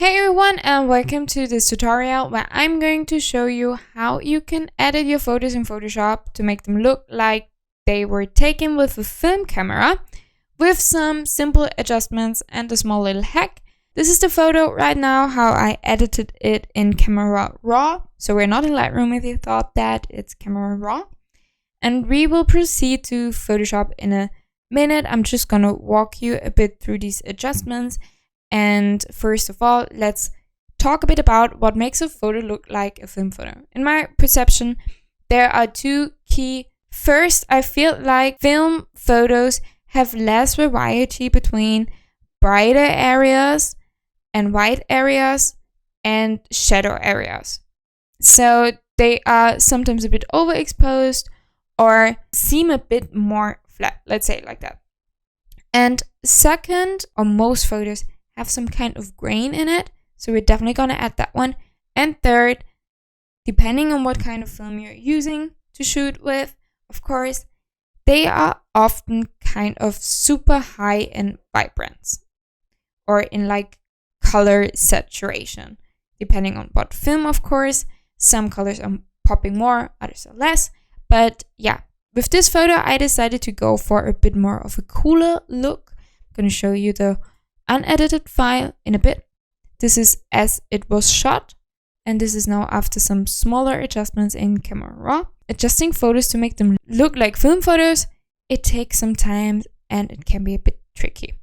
Hey everyone, and welcome to this tutorial where I'm going to show you how you can edit your photos in Photoshop to make them look like they were taken with a film camera with some simple adjustments and a small little hack. This is the photo right now, how I edited it in Camera Raw. So we're not in Lightroom if you thought that, it's Camera Raw. And we will proceed to Photoshop in a minute. I'm just gonna walk you a bit through these adjustments. And first of all, let's talk a bit about what makes a photo look like a film photo. In my perception, there are two key. First, I feel like film photos have less variety between brighter areas and white areas and shadow areas. So they are sometimes a bit overexposed or seem a bit more flat, let's say it like that. And second, or most photos have some kind of grain in it, so we're definitely gonna add that one. And third, depending on what kind of film you're using to shoot with, of course, they are often kind of super high in vibrance or in like color saturation, depending on what film, of course. Some colors are popping more, others are less. But yeah, with this photo, I decided to go for a bit more of a cooler look. I'm gonna show you the unedited file in a bit. This is as it was shot, and this is now after some smaller adjustments in Camera Raw. Adjusting photos to make them look like film photos, it takes some time and it can be a bit tricky.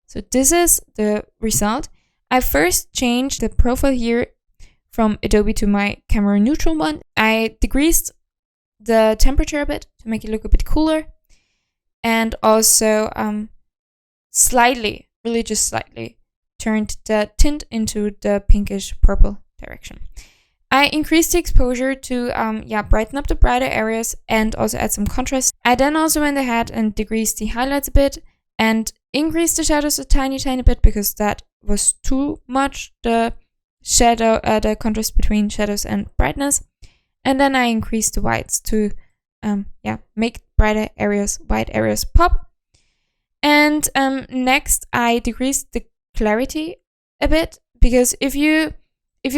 So this is the result. I first changed the profile here from Adobe to my camera neutral one. I decreased the temperature a bit to make it look a bit cooler, and also slightly, really just slightly, turned the tint into the pinkish purple direction. I increased the exposure to brighten up the brighter areas and also add some contrast. I then also went ahead and decreased the highlights a bit and increased the shadows a tiny bit because that was too much, the contrast between shadows and brightness. And then I increased the whites to make brighter areas, white areas pop. And next, I decreased the clarity a bit because if you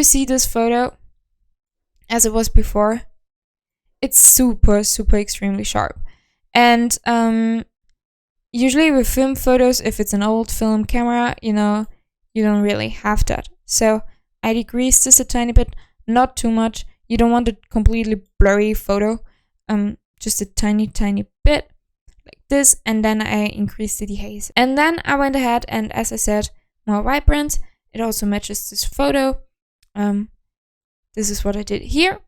see this photo as it was before, it's super extremely sharp. And usually with film photos, if it's an old film camera, you don't really have that. So I decreased this a tiny bit, not too much. You don't want a completely blurry photo, just a tiny bit. Like this, and then I increased the dehaze. And then I went ahead and, as I said, more vibrant. It also matches this photo. This is what I did here.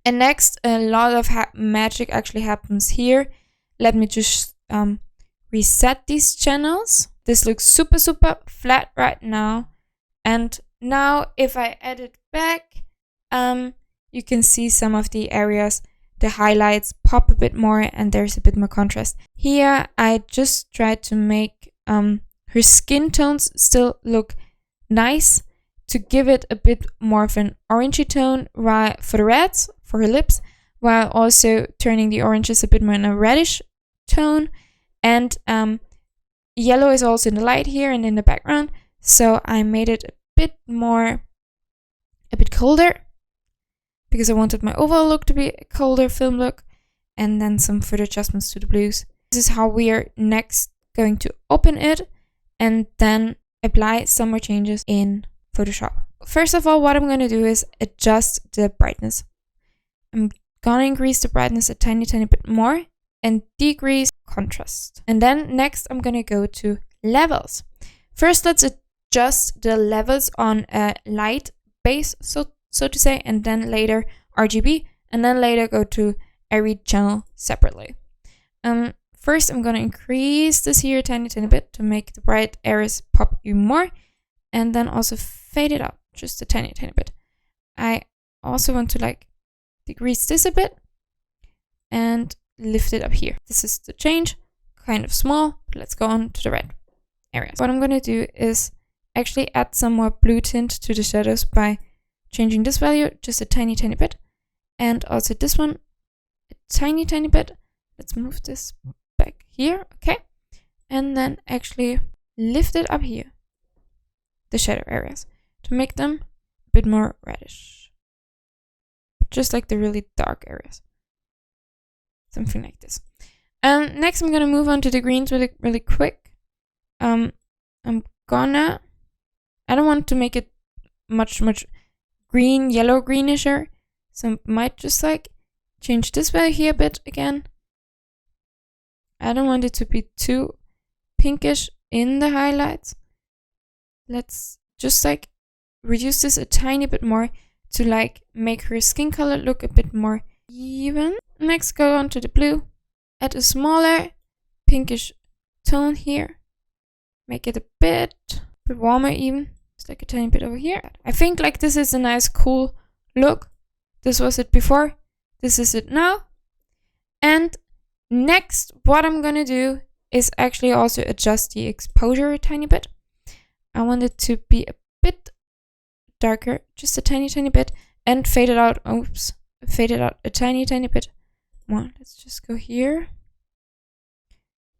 And next, a lot of magic actually happens here. Let me just reset these channels. This looks super flat right now. And now if I edit back, you can see some of the areas. The highlights pop a bit more and there's a bit more contrast. Here, I just tried to make her skin tones still look nice to give it a bit more of an orangey tone for the reds, for her lips, while also turning the oranges a bit more in a reddish tone. And yellow is also in the light here and in the background. So I made it a bit colder, because I wanted my overall look to be a colder film look, and then some further adjustments to the blues. This is how we are next going to open it and then apply some more changes in Photoshop. First of all, what I'm going to do is adjust the brightness. I'm going to increase the brightness a tiny bit more and decrease contrast. And then next, I'm going to go to levels. First, let's adjust the levels on a light base, so to say, and then later RGB, and then later go to every channel separately. First, I'm going to increase this here a tiny bit to make the bright areas pop even more, and then also fade it out just a tiny bit. I also want to decrease this a bit and lift it up here. This is the change, kind of small, but let's go on to the red areas. What I'm going to do is actually add some more blue tint to the shadows by changing this value just a tiny bit, and also this one a tiny bit. Let's move this back here, okay? And then actually lift it up here. the shadow areas to make them a bit more reddish. Just like the really dark areas. Something like this. Next I'm gonna move on to the greens really quick. I don't want to make it much green, yellow greenisher. So I might just like change this value here a bit again. I don't want it to be too pinkish in the highlights. Let's just like reduce this a tiny bit more to like make her skin color look a bit more even. Next, go on to the blue. Add a smaller pinkish tone here. Make it a bit warmer even. Just like a tiny bit over here. I think like this is a nice cool look. This was it before. This is it now. And next, what I'm gonna do is actually also adjust the exposure a tiny bit. I want it to be a bit darker, just a tiny bit, and fade it out. Oops, fade it out a tiny bit more. Let's just go here,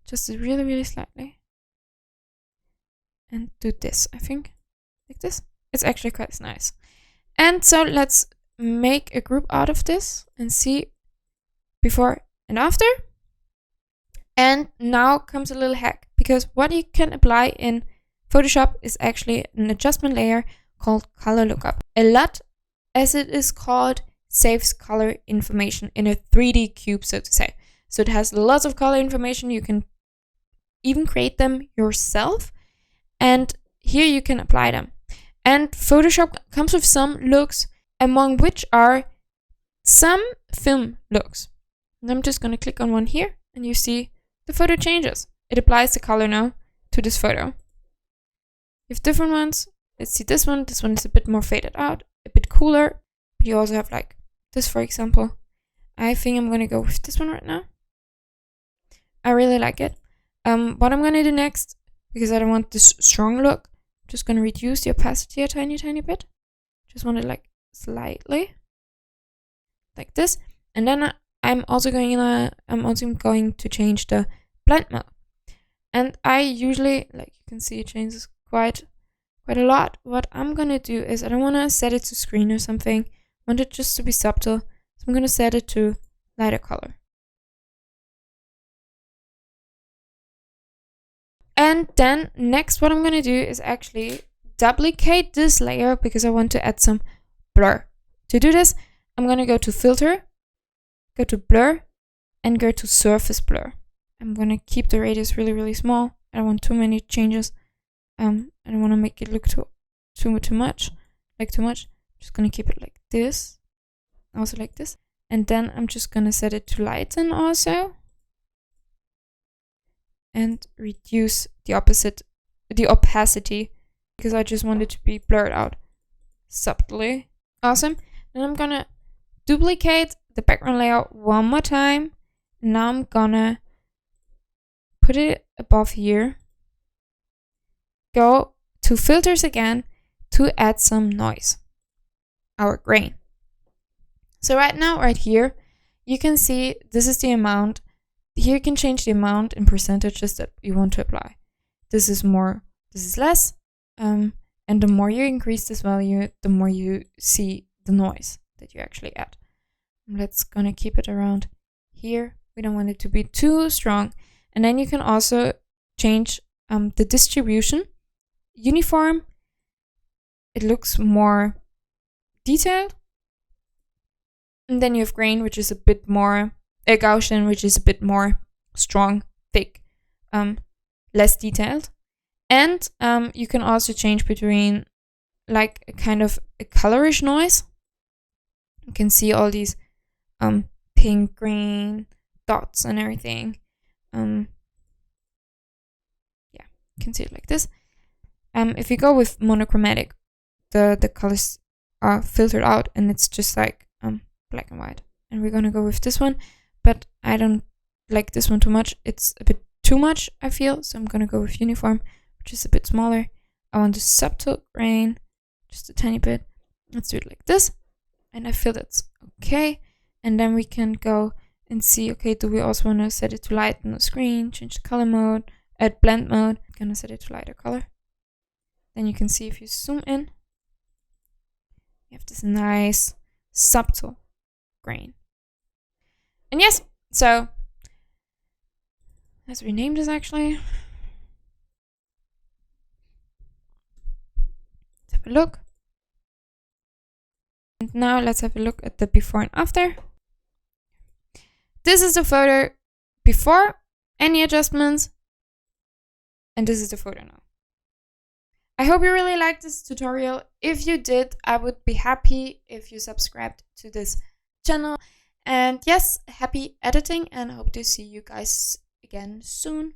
just really slightly, and do this. I think like this. It's actually quite nice. And so let's make a group out of this and see before and after. And now comes a little hack, because what you can apply in Photoshop is actually an adjustment layer called color lookup. A LUT, as it is called, saves color information in a 3D cube, so to say. So it has lots of color information. You can even create them yourself, and here you can apply them. And Photoshop comes with some looks, among which are some film looks. And I'm just going to click on one here, and you see the photo changes. It applies the color now to this photo. You have different ones. Let's see this one. This one is a bit more faded out, a bit cooler. But you also have like this, for example. I think I'm going to go with this one right now. I really like it. What I'm going to do next, because I don't want this strong look, I'm just going to reduce the opacity a tiny bit. Just want it like slightly, like this. And then I'm also going to change the blend mode. And I usually, like you can see, it changes quite a lot. What I'm gonna do is, I don't want to set it to screen or something. I want it just to be subtle. So I'm gonna set it to lighter color. And then next, what I'm gonna do is actually duplicate this layer, because I want to add some blur. To do this, I'm gonna go to filter, go to blur, and go to surface blur. I'm gonna keep the radius really small. I don't want too many changes. I don't want to make it look too much. I'm just gonna keep it like this, also like this. And then I'm just gonna set it to lighten also, and reduce the opacity, because I just want it to be blurred out subtly. Awesome. Then I'm gonna duplicate the background layer one more time. Now I'm gonna put it above here. Go to filters again to add some noise, our grain. So right now, right here, you can see this is the amount. Here you can change the amount in percentages that you want to apply. This is more, this is less. And the more you increase this value, the more you see the noise that you actually add. Let's gonna keep it around here. We don't want it to be too strong. And then you can also change the distribution. Uniform, it looks more detailed. And then you have grain, which is a bit more, Gaussian, which is a bit more strong, thick, less detailed. And you can also change between like a kind of a colorish noise. You can see all these pink, green dots and everything. Yeah, you can see it like this. If you go with monochromatic, the colors are filtered out and it's just like black and white. And we're gonna go with this one, but I don't like this one too much. It's a bit too much, I feel, so I'm gonna go with uniform, which is a bit smaller. I want a subtle grain, just a tiny bit. Let's do it like this, and I feel that's okay. And then we can go and see, okay, do we also want to set it to light on the screen, change the color mode, add blend mode. I'm gonna set it to lighter color. then you can see if you zoom in, you have this nice subtle grain. And yes, so let's rename this actually. Let's have a look. And now let's have a look at the before and after. This is the photo before any adjustments, and this is the photo now. I hope you really liked this tutorial. If you did, I would be happy if you subscribed to this channel. And yes, happy editing, and I hope to see you guys again soon.